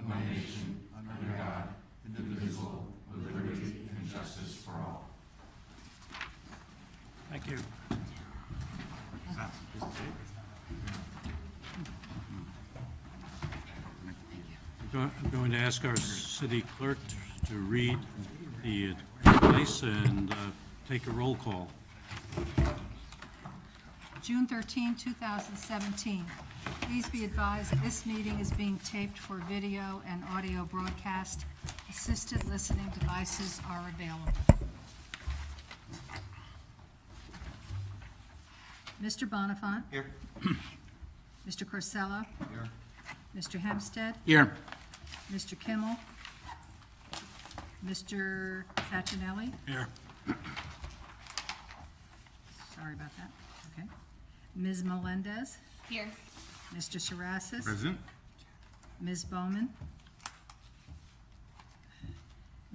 one nation, under God, indivisible, with liberty and justice for all. Thank you. I'm going to ask our city clerk to read the advice and take a roll call. June 13, 2017. Please be advised that this meeting is being taped for video and audio broadcast. Assisted listening devices are available. Mr. Bonifant. Here. Mr. Corsello. Here. Mr. Hempstead. Here. Mr. Kimmel. Mr. Facinelli. Here. Sorry about that. Okay. Ms. Melendez. Here. Mr. Sarasis. Present. Ms. Bowman.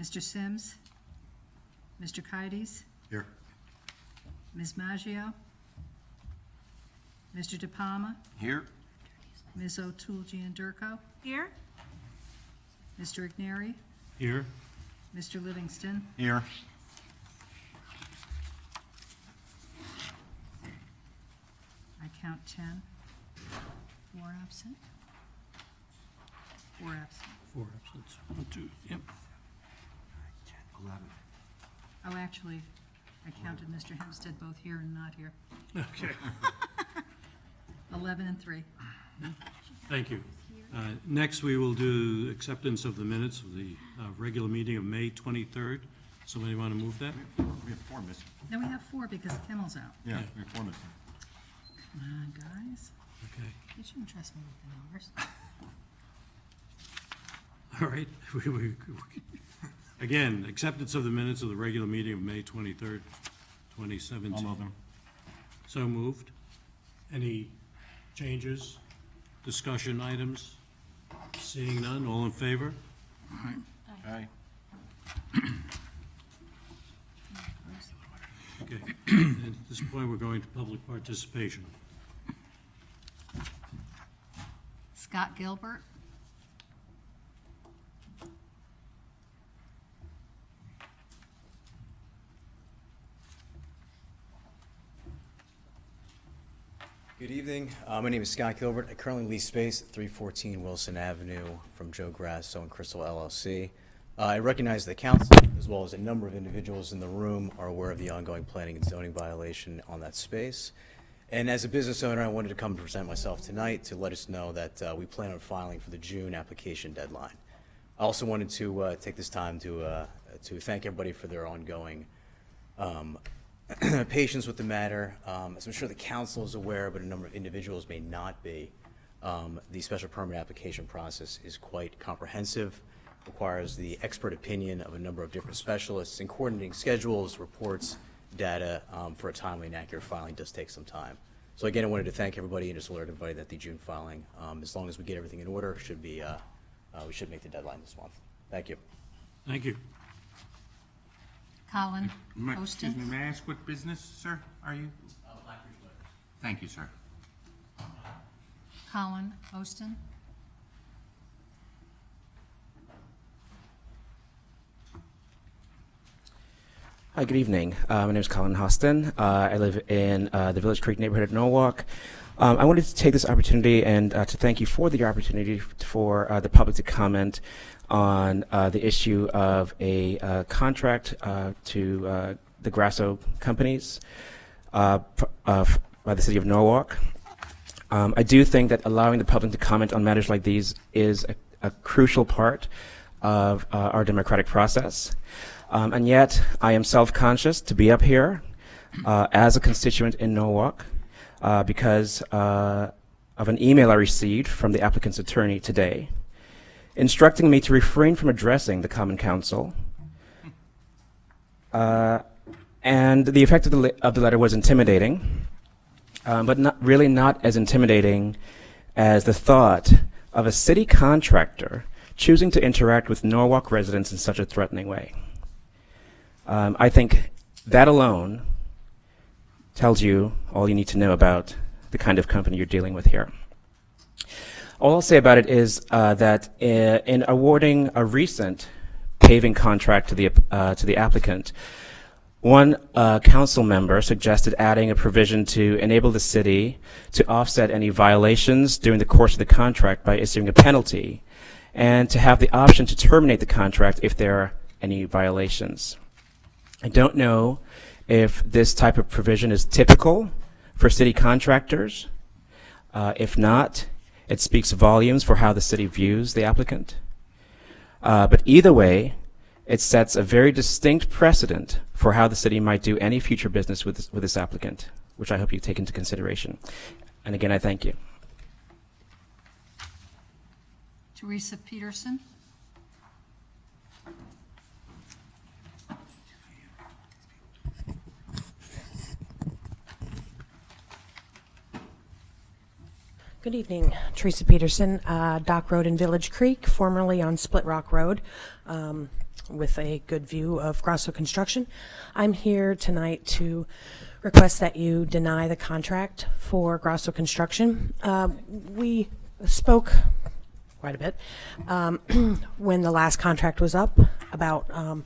Mr. Sims. Mr. Kides. Here. Ms. Maggio. Mr. De Palma. Here. Ms. O'Toole Gianderco. Here. Mr. Igneri. Here. Mr. Livingston. Here. I count 10. 4 absent. 4 absent. 4 absent. 1, 2, yep. 11. Oh, actually, I counted Mr. Hempstead both here and not here. Okay. 11 and 3. Thank you. Next, we will do acceptance of the minutes of the regular meeting of May 23rd. Somebody want to move that? We have 4 missing. Then we have 4 because Kimmel's out. Yeah, we have 4 missing. Come on, guys. Okay. You shouldn't trust me with the numbers. All right. Again, acceptance of the minutes of the regular meeting of May 23rd, 2017. I'll move them. So moved. Any changes, discussion items? Seeing none, all in favor? Aye. Okay. At this point, we're going to public participation. Scott Gilbert. Good evening. My name is Scott Gilbert. I currently lease space at 314 Wilson Avenue from Joe Grasso and Crystal LLC. I recognize the council, as well as a number of individuals in the room, are aware of the ongoing planning and zoning violation on that space. And as a business owner, I wanted to come present myself tonight to let us know that we plan on filing for the June application deadline. I also wanted to take this time to thank everybody for their ongoing patience with the matter. As I'm sure the council is aware, but a number of individuals may not be, the special permit application process is quite comprehensive, requires the expert opinion of a number of different specialists, and coordinating schedules, reports, data for a timely and accurate filing does take some time. So again, I wanted to thank everybody and just alert everybody that the June filing, as long as we get everything in order, should be we should make the deadline this month. Thank you. Thank you. Colin Excuse me, Poston. may I ask what business, sir, are you? Thank you, sir. Colin Poston. Hi, good evening. My name is Colin Hostin. I live in the Village Creek neighborhood at Norwalk. I wanted to take this opportunity and to thank you for the opportunity for the public to comment on the issue of a contract to the Grasso companies by the city of Norwalk. I do think that allowing the public to comment on matters like these is a crucial part of our democratic process. And yet, I am self-conscious to be up here as a constituent in Norwalk because of an email I received from the applicant's attorney today, instructing me to refrain from addressing the Common Council. And the effect of the letter was intimidating, but not as intimidating as the thought of a city contractor choosing to interact with Norwalk residents in such a threatening way. I think that alone tells you all you need to know about the kind of company you're dealing with here. All I'll say about it is that in awarding a recent paving contract to the applicant, one council member suggested adding a provision to enable the city to offset any violations during the course of the contract by issuing a penalty, and to have the option to terminate the contract if there are any violations. I don't know if this type of provision is typical for city contractors. If not, it speaks volumes for how the city views the applicant. But either way, it sets a very distinct precedent for how the city might do any future business with this applicant, which I hope you take into consideration. And again, I thank you. Teresa Peterson? Good evening, Teresa Peterson, Dock Road in Village Creek, formerly on Split Rock Road, with a good view of Grosso Construction. I'm here tonight to request that you deny the contract for Grosso Construction. We spoke quite a bit when the last contract was up about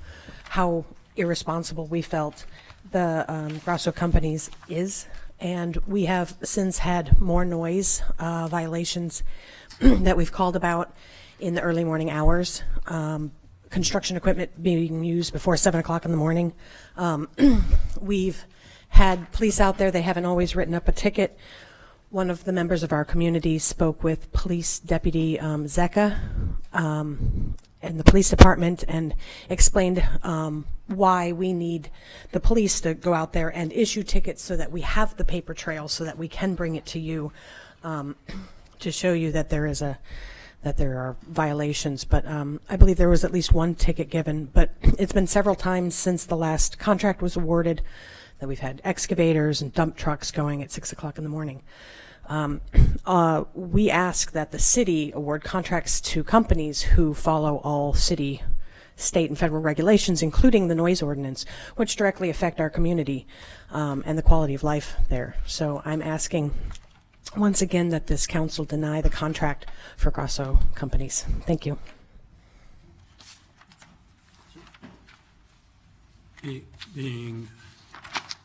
how irresponsible we felt the Grosso Companies is. And we have since had more noise violations that we've called about in the early morning hours. Construction equipment being used before 7 o'clock in the morning. We've had police out there. They haven't always written up a ticket. One of the members of our community spoke with Police Deputy Zecca in the police department and explained why we need the police to go out there and issue tickets so that we have the paper trail so that we can bring it to you to show you that there are violations. But I believe there was at least one ticket given, but it's been several times since the last contract was awarded that we've had excavators and dump trucks going at 6 o'clock in the morning. We ask that the city award contracts to companies who follow all city, state, and federal regulations, including the noise ordinance, which directly affect our community and the quality of life there. So I'm asking once again that this council deny the contract for Grosso Companies. Thank you.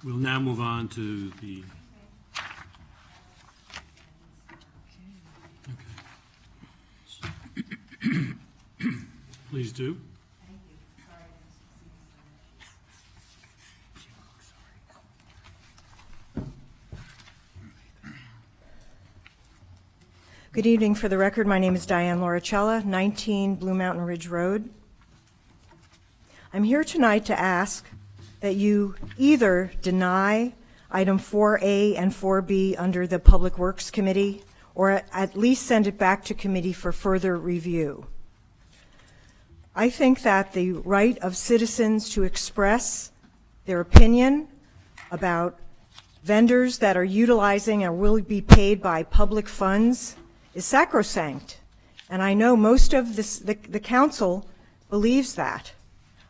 We'll now move on to the... Okay. Please do. Good evening. For the record, my name is Diane Lauricella, 19 Blue Mountain Ridge Road. I'm here tonight to ask that you either deny item 4A and 4B under the Public Works Committee, or at least send it back to committee for further review. I think that the right of citizens to express their opinion about vendors that are utilizing or will be paid by public funds is sacrosanct. And I know most of the council believes that.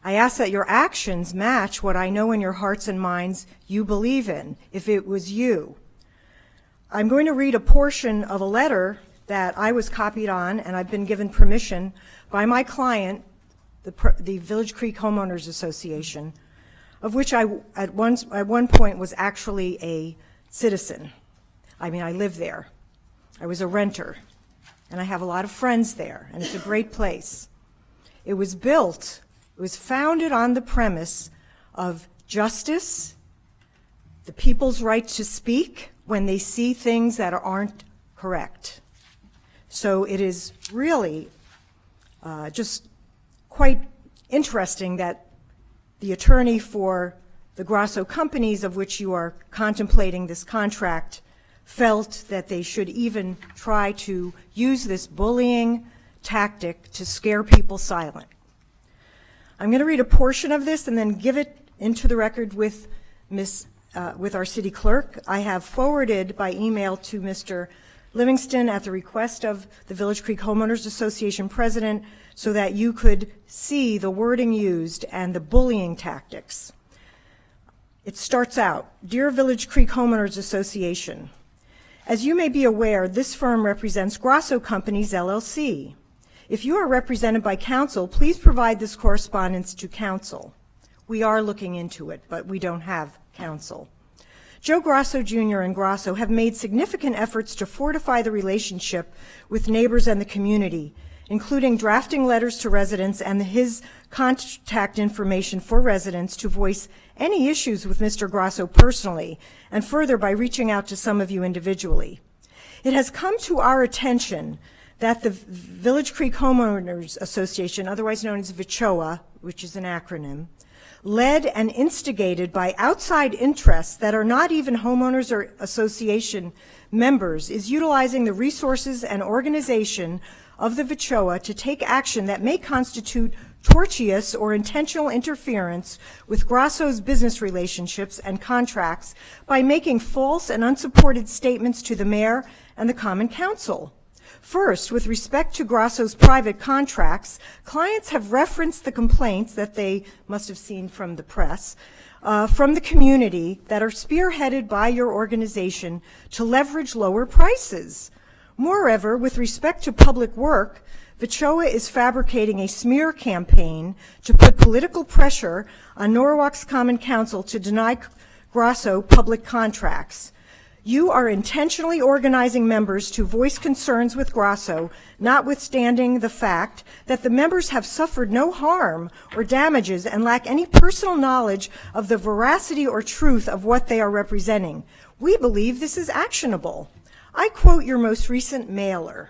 I ask that your actions match what I know in your hearts and minds you believe in, if it was you. I'm going to read a portion of a letter that I was copied on, and I've been given permission by my client, the Village Creek Homeowners Association, of which I at one point was actually a citizen. I mean, I live there. I was a renter, and I have a lot of friends there, and it's a great place. It was founded on the premise of justice, the people's right to speak when they see things that aren't correct. So it is really just quite interesting that the attorney for the Grosso Companies, of which you are contemplating this contract, felt that they should even try to use this bullying tactic to scare people silent. I'm going to read a portion of this and then give it into the record with our city clerk. I have forwarded by email to Mr. Livingston at the request of the Village Creek Homeowners Association president so that you could see the wording used and the bullying tactics. It starts out, Dear Village Creek Homeowners Association, As you may be aware, this firm represents Grasso Companies, LLC. If you are represented by counsel, please provide this correspondence to counsel. We are looking into it, but we don't have counsel. Joe Grasso Jr. and Grasso have made significant efforts to fortify the relationship with neighbors and the community, including drafting letters to residents and his contact information for residents to voice any issues with Mr. Grasso personally, and further by reaching out to some of you individually. It has come to our attention that the Village Creek Homeowners Association, otherwise known as VCHOA, which is an acronym, led and instigated by outside interests that are not even homeowners or association members, is utilizing the resources and organization of the VCHOA to take action that may constitute tortious or intentional interference with Grasso's business relationships and contracts by making false and unsupported statements to the mayor and the Common Council. First, with respect to Grasso's private contracts, clients have referenced the complaints that they must have seen from the press from the community that are spearheaded by your organization to leverage lower prices. Moreover, with respect to public work, VCHOA is fabricating a smear campaign to put political pressure on Norwalk's Common Council to deny Grasso public contracts. You are intentionally organizing members to voice concerns with Grasso, notwithstanding the fact that the members have suffered no harm or damages and lack any personal knowledge of the veracity or truth of what they are representing. We believe this is actionable. I quote your most recent mailer,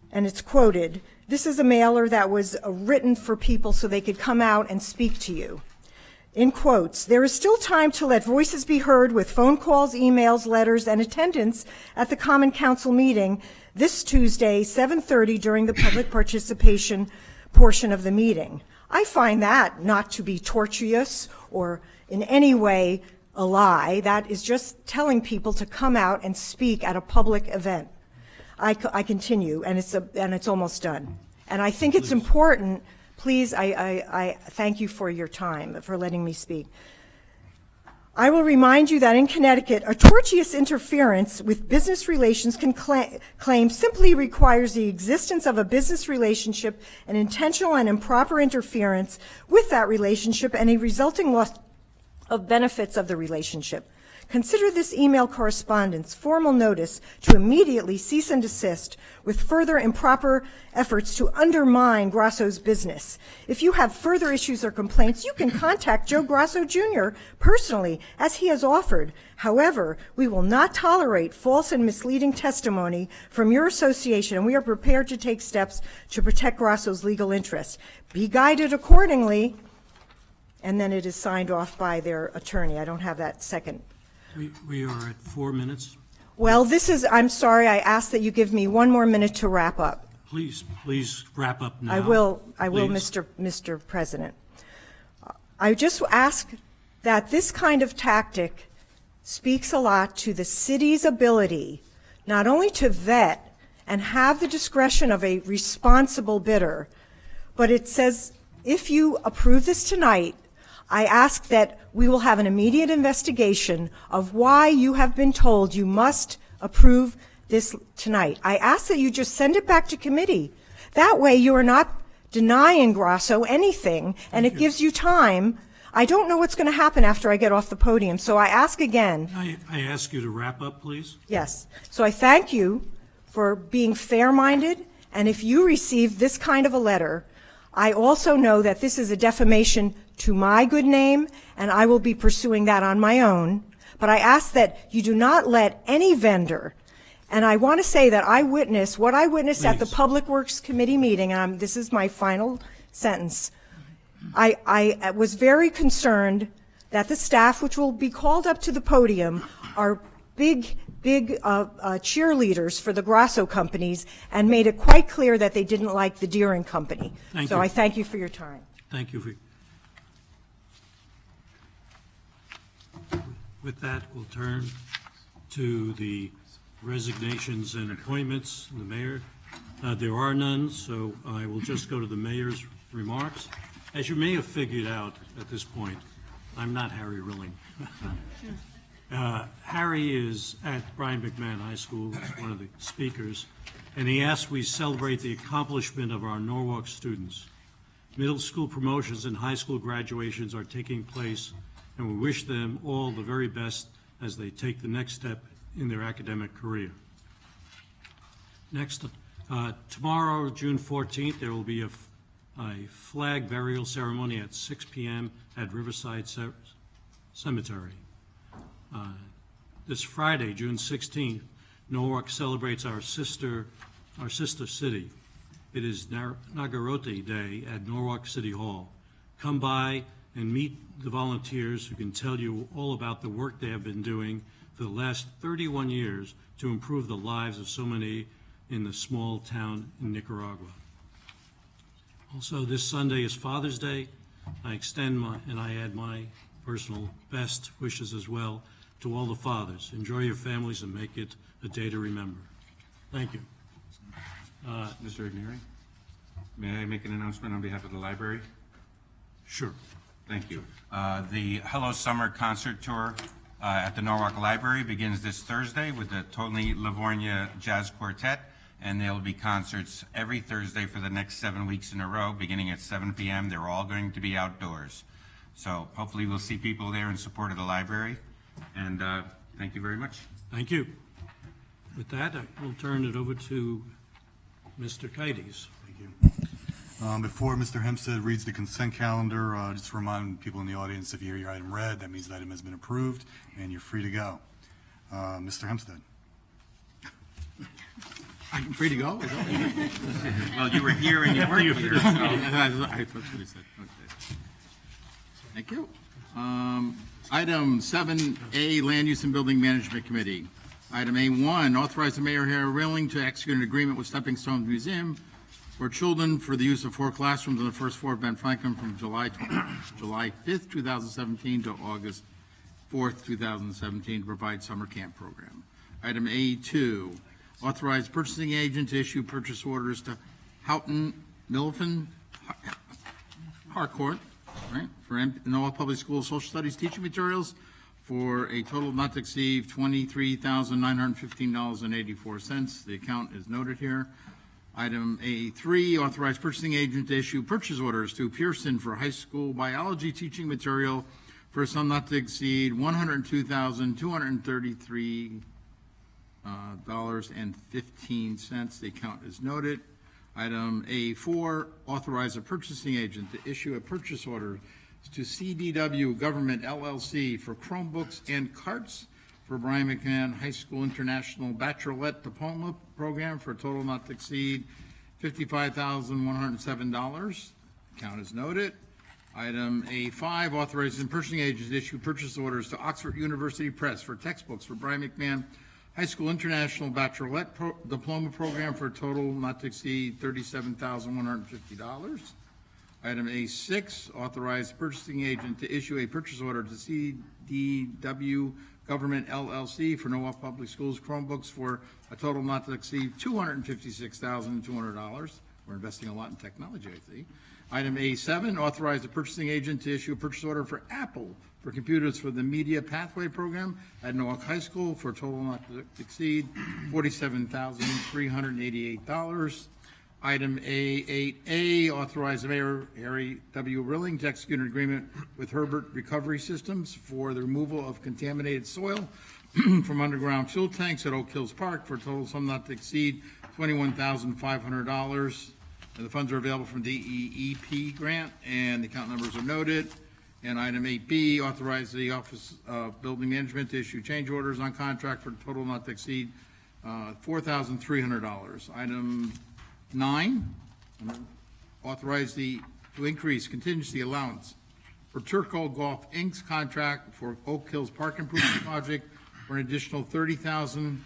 and it's quoted. This is a mailer that was written for people so they could come out and speak to you. In quotes, there is still time to let voices be heard with phone calls, emails, letters, and attendance at the Common Council meeting this Tuesday, 7:30, during the public participation portion of the meeting. I find that not to be tortuous or in any way a lie. That is just telling people to come out and speak at a public event. I continue, and it's almost done. And I think it's important. Please, I thank you for your time, for letting me speak. I will remind you that in Connecticut, a tortious interference with business relations claim simply requires the existence of a business relationship, an intentional and improper interference with that relationship, and a resulting loss of benefits of the relationship. Consider this email correspondence formal notice to immediately cease and desist with further improper efforts to undermine Grasso's business. If you have further issues or complaints, you can contact Joe Grasso Jr. personally, as he has offered. However, we will not tolerate false and misleading testimony from your association, and we are prepared to take steps to protect Grasso's legal interests. Be guided accordingly. And then it is signed off by their attorney. I don't have that second. We are at 4 minutes. Well, I'm sorry, I ask that you give me 1 more minute to wrap up. Please wrap up now. I will, Please. Mr. President. I just ask that this kind of tactic speaks a lot to the city's ability not only to vet and have the discretion of a responsible bidder, but it says if you approve this tonight, I ask that we will have an immediate investigation of why you have been told you must approve this tonight. I ask that you just send it back to committee. That way you are not denying Grasso anything, and it gives you time. I don't know what's going to happen after I get off the podium, so I ask again. I ask you to wrap up, please. Yes. So I thank you for being fair-minded, and if you receive this kind of a letter, I also know that this is a defamation to my good name, and I will be pursuing that on my own. But I ask that you do not let any vendor, and I want to say that what I witnessed at the Please. Public Works Committee meeting, and this is my final sentence, I was very concerned that the staff, which will be called up to the podium, are big cheerleaders for the Grasso companies, and made it quite clear that they didn't like the Deering company. Thank So you. I thank you for your time. Thank you. With that, we'll turn to the resignations and appointments. The mayor, there are none, so I will just go to the mayor's remarks. As you may have figured out at this point, I'm not Harry Rilling. Harry is at Brian McMahon High School, he's one of the speakers, and he asked we celebrate the accomplishment of our Norwalk students. Middle school promotions and high school graduations are taking place, and we wish them all the very best as they take the next step in their academic career. Next, tomorrow, June 14th, there will be a flag burial ceremony at 6 p.m. at Riverside Cemetery. This Friday, June 16th, Norwalk celebrates our sister city. It is Nagarote Day at Norwalk City Hall. Come by and meet the volunteers who can tell you all about the work they have been doing for the last 31 years to improve the lives of so many in the small town in Nicaragua. Also, this Sunday is Father's Day. I extend and I add my personal best wishes as well to all the fathers. Enjoy your families and make it a day to remember. Thank you. Mr. Igneri, may I make an announcement on behalf of the library? Sure. Thank you. The Hello Summer concert tour at the Norwalk Library begins this Thursday with the Tony Livornia Jazz Quartet, and there will be concerts every Thursday for the next 7 weeks in a row, beginning at 7 p.m. They're all going to be outdoors. So hopefully we'll see people there in support of the library, and thank you very much. Thank you. With that, I will turn it over to Mr. Kites. Thank you. Before Mr. Hempstead reads the consent calendar, just to remind people in the audience, if you hear your item read, that means the item has been approved and you're free to go. Mr. Hempstead. I'm free to go? Is that Well, you were here and you weren't here. that's what he said. Okay. Thank you. Item 7A, Land Use and Building Management Committee. Item A1, authorize the mayor, Harry Rilling, to execute an agreement with Stepping Stones Museum for children for the use of 4 classrooms on the first floor of Ben Franklin from July 5th, 2017 to August 4th, 2017 to provide summer camp program. Item A2, authorize purchasing agent to issue purchase orders to Houghton Milfin Harcourt, right, for Norwalk Public Schools social studies teaching materials for a total not to exceed $23,915.84. The account is noted here. Item A3, authorized purchasing agent to issue purchase orders to Pearson for high school biology teaching material for a sum not to exceed $102,233.15. The account is noted. Item A4, authorize a purchasing agent to issue a purchase order to CDW Government LLC for Chromebooks and carts for Brian McMahon High School International Bachelorette Diploma Program for a total not to exceed $55,107. Account is noted. Item A5, authorizing purchasing agents to issue purchase orders to Oxford University Press for textbooks for Brian McMahon High School International Bachelorette Diploma Program for a total not to exceed $37,150. Item A6, authorize purchasing agent to issue a purchase order to CDW Government LLC for Norwalk Public Schools Chromebooks for a total not to exceed $256,200. We're investing a lot in technology, I see. Item A7, authorize the purchasing agent to issue a purchase order for Apple for computers for the Media Pathway Program at Norwalk High School for a total not to exceed $47,388. Item A8A, authorize the mayor, Harry W. Rilling, to execute an agreement with Herbert Recovery Systems for the removal of contaminated soil from underground fuel tanks at Oak Hills Park for a total sum not to exceed $21,500. The funds are available from the DEEP grant, and the account numbers are noted. And item 8B, authorize the Office of Building Management to issue change orders on contract for a total not to exceed $4,300. Item 9, authorize to increase contingency allowance for Turco Golf Inc.'s contract for Oak Hills Park Improvement Project for an additional $30,000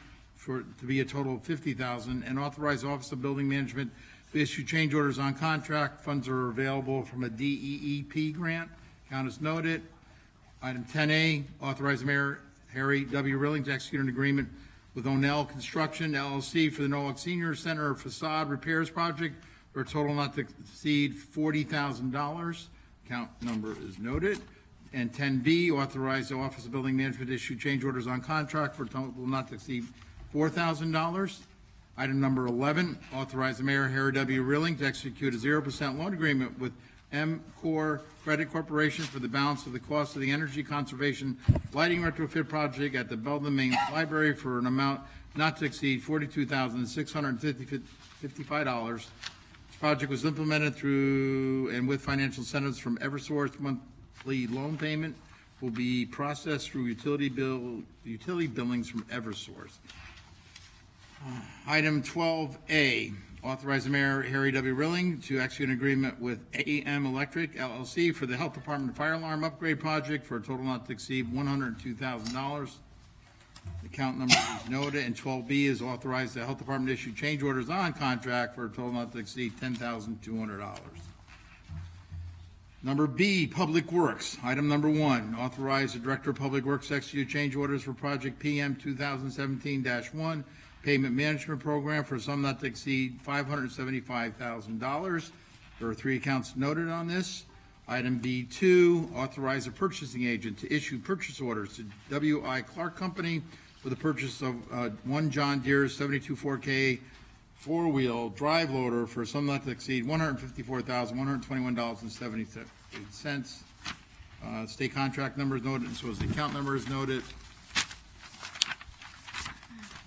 to be a total of $50,000, and authorize Office of Building Management to issue change orders on contract. Funds are available from a DEEP grant. Count is noted. Item 10A, authorize the mayor, Harry W. Rilling, to execute an agreement with O'Neill Construction LLC for the Norwalk Senior Center Facade Repairs Project for a total not to exceed $40,000. Count number is noted. and 10B, authorize the Office of Building Management to issue change orders on contract for a total not to exceed $4,000. Item number 11, authorize the Mayor, Harry W. Rilling, to execute a 0% loan agreement with M-Core Credit Corporation for the balance of the cost of the energy conservation lighting retrofit project at the Belden Main Library for an amount not to exceed $42,655. This project was implemented through and with financial incentives from Eversource. Monthly loan payment will be processed through utility billings from Eversource. Item 12A, authorize the Mayor, Harry W. Rilling, to execute an agreement with AM Electric LLC for the Health Department fire alarm upgrade project for a total not to exceed $102,000. The account number is noted, and 12B is authorize the Health Department to issue change orders on contract for a total not to exceed $10,200. Number B, Public Works. Item number 1, authorize the Director of Public Works to execute change orders for project PM 2017-1, Pavement Management Program for a sum not to exceed $575,000. There are 3 accounts noted on this. Item B2, authorize a purchasing agent to issue purchase orders to W.I. Clark Company for the purchase of one John Deere 72.4K four-wheel drive loader for a sum not to exceed $154,121.78. State contract number is noted, and so is the account number is noted.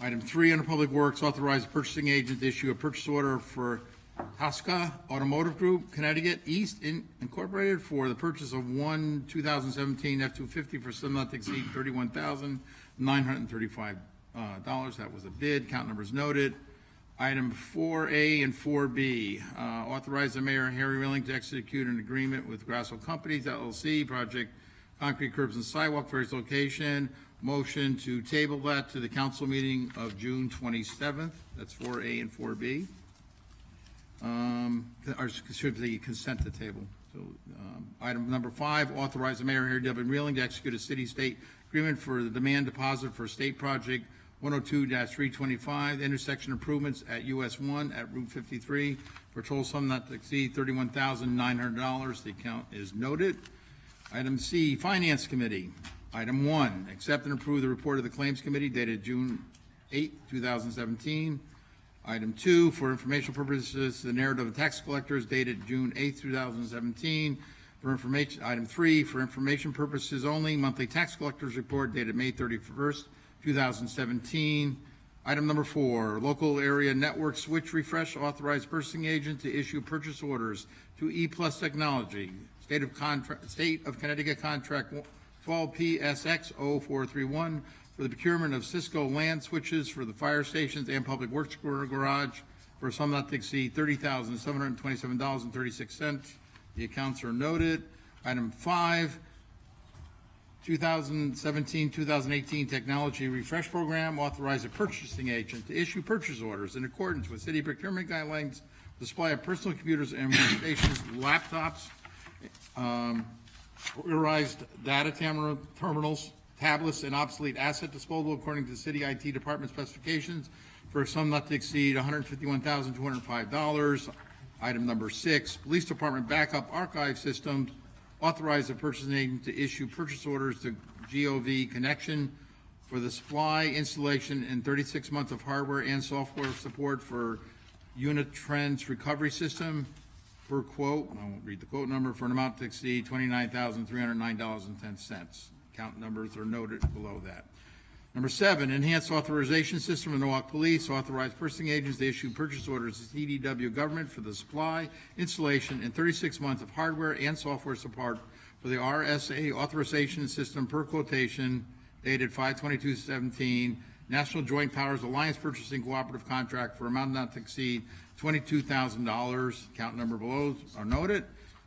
Item 3, under Public Works, authorize a purchasing agent to issue a purchase order for Tosca Automotive Group, Connecticut East Incorporated for the purchase of one 2017 F-250 for sum not to exceed $31,935. That was a bid. Count numbers noted. Item 4A and 4B, authorize the Mayor, Harry Rilling, to execute an agreement with Grasso Companies, LLC, project concrete curbs and sidewalk, various location. Motion to table that to the council meeting of June 27th. That's 4A and 4B. Or should the consent to table. So, item number 5, authorize the Mayor, Harry W. Rilling, to execute a city-state agreement for the demand deposit for state project 102-325, intersection improvements at US 1 at Route 53 for a total sum not to exceed $31,900. The account is noted. Item C, Finance Committee. Item 1, accept and approve the report of the Claims Committee dated June 8, 2017. Item 2, for informational purposes, the narrative of tax collectors dated June 8, 2017. For information, item 3, for information purposes only, monthly tax collectors report dated May 31st, 2017. Item number 4, local area network switch refresh, authorized purchasing agent to issue purchase orders to E-Plus Technology, State of Connecticut contract 12PSX0431 for the procurement of Cisco LAN switches for the fire stations and public works garage for a sum not to exceed $30,727.36. The accounts are noted. Item 5, 2017-2018 Technology Refresh Program, authorize a purchasing agent to issue purchase orders in accordance with city procurement guidelines, display of personal computers and workstations, laptops, computerized data terminals, tablets, and obsolete asset disposal according to the city IT department specifications for a sum not to exceed $151,205. Item number 6, Police Department Backup Archive Systems, authorize the purchasing agent to issue purchase orders to GOV Connection for the supply, installation, and 36 months of hardware and software support for Unitrends recovery system per quote, I won't read the quote number, for an amount to exceed $29,309.10. Count numbers are noted below that. Number 7, enhanced authorization system of Norwalk Police, authorized purchasing agents to issue purchase orders to CDW government for the supply, installation, and 36 months of hardware and software support for the RSA authorization system per quotation dated 5/22/17, National Joint Powers Alliance Purchasing Cooperative Contract for amount not to exceed $22,000. Count number below are noted.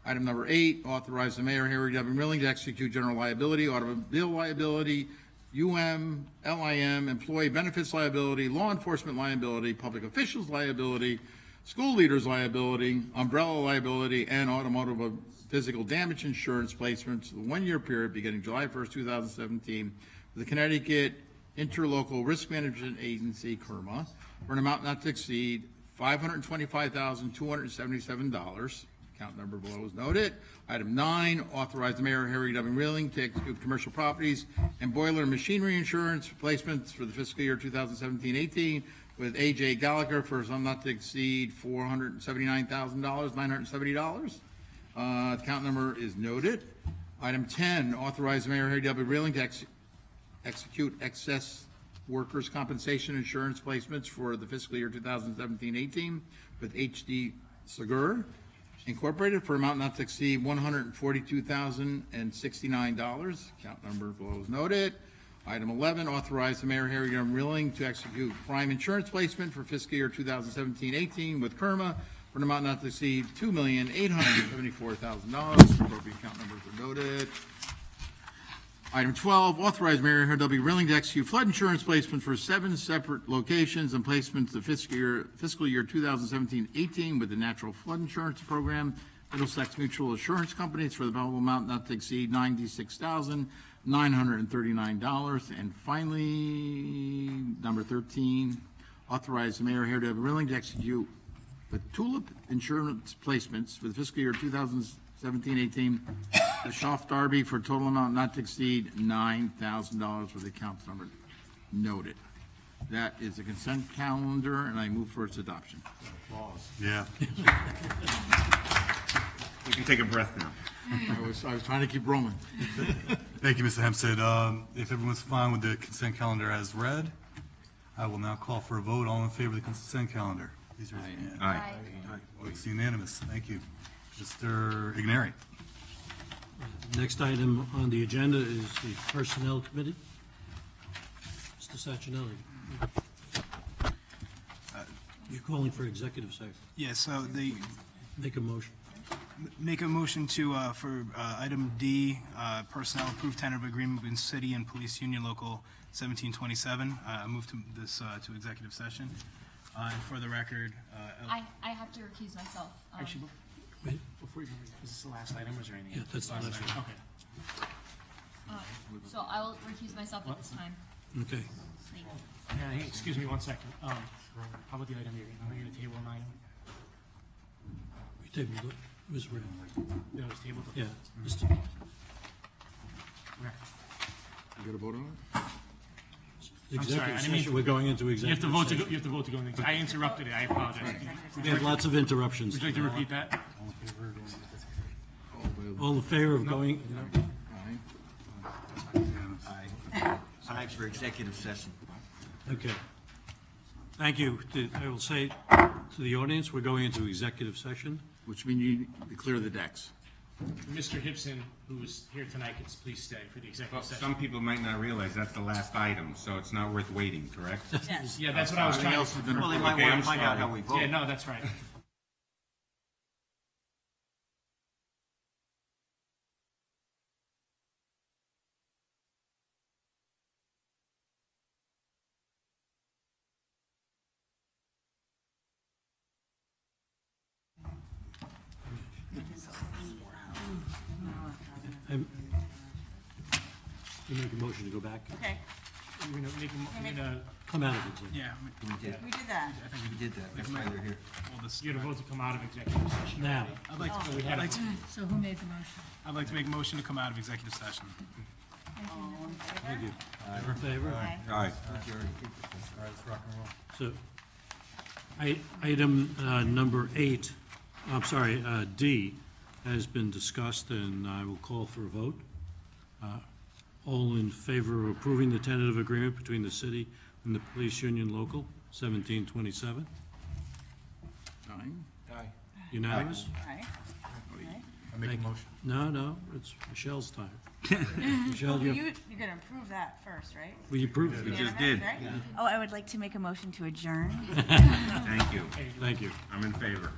Item number 8, authorize the Mayor, Harry W. Rilling, to execute general liability, automobile liability, UM, LIM, employee benefits liability, law enforcement liability, public officials liability, school leaders liability, umbrella liability, and automotive physical damage insurance placements for the 1-year period beginning July 1st, 2017, with the Connecticut Interlocal Risk Management Agency, CIRMA, for an amount not to exceed $525,277. Account number below is noted. Item 9, authorize the mayor, Harry W. Rilling, to execute commercial properties and boiler and machinery insurance replacements for the fiscal year 2017-18 with A.J. Gallagher for a sum not to exceed $479,970. Account number is noted. Item 10, authorize the mayor, Harry W. Rilling, to execute excess workers' compensation insurance placements for the fiscal year 2017-18 with H.D. Segur Incorporated for amount not to exceed $142,069. Account number below is noted. Item 11, authorize the mayor, Harry W. Rilling, to execute prime insurance placement for fiscal year 2017-18 with Kerma for an amount not to exceed $2,874,000. Appropriate account numbers are noted. Item 12, authorize Mayor Harry W. Rilling to execute flood insurance placement for 7 separate locations and placements the fiscal year 2017-18 with the Natural Flood Insurance Program, Middlesex Mutual Assurance Companies for the available amount not to exceed $96,939. And finally, number 13, authorize the Mayor Harry W. Rilling to execute the Tulip insurance placements for the fiscal year 2017-18, the Schaff Darby for a total amount not to exceed $9,000 with the account number noted. That is the consent calendar, and I move for its adoption. Yeah. You can take a breath now. I was trying to keep rolling. Thank you, Mr. Hempstead. If everyone's fine with the consent calendar as read, I will now call for a vote. All in favor of the consent calendar? Please raise your hand. Aye. It's unanimous. Thank you. Mr. Igneri. Next item on the agenda is the Personnel Committee. Mr. Sachinelli. You're calling for executive session. Yeah, so they Make a motion. make a motion to, for item D, personnel approved tentative agreement between city and police union local 1727. Move to this to executive session. And for the record, I have to recuse myself. actually, Wait, before you go, is this the last item or is there anything? Yeah, that's the last one. Okay. So I will recuse myself at this time. Okay. Hey, excuse me one second. How about the item here? Are we going to table an item? We tabled it. It was read. Yeah, it was tabled. Yeah. Mr. You got a vote on it? Executive I didn't mean session, to- we're going into You have to executive vote to go, session. you have to vote to go in. I interrupted it. I apologize. We had lots of interruptions. Would you like to repeat that? All in favor of going, Aye for executive session. okay. Thank you. I will say to the audience, we're going into executive session. Which means you clear the decks. Mr. Hibson, who is here tonight, can please stay for the executive Well, session. some people might not realize that's the last item, so it's not worth waiting, correct? Yeah, that's what I was trying to. Well, they might Okay, want I'm to find out sorry. how we vote. Yeah, no, that's right. You make a motion to go back, Okay, You're gonna make, you're gonna, come out of it. yeah, We did. we did that. We did that. That's why they're here. you're gonna vote to come out of executive session. Now, I'd like to, So who made the motion? I'd like to make a motion to come out of executive session. thank you. All in favor? Aye. So, item number 8, I'm sorry, D, has been discussed, and I will call for a vote. All in favor of approving the tentative agreement between the city and the police union local, 1727? Nine. Unanimous? Aye. I make a motion. No, it's Michelle's time. Michelle, You're you gonna approve that first, right? we approved it. just did. Right? Oh, I would like to make a motion to adjourn. Thank you. Thank you. I'm in favor.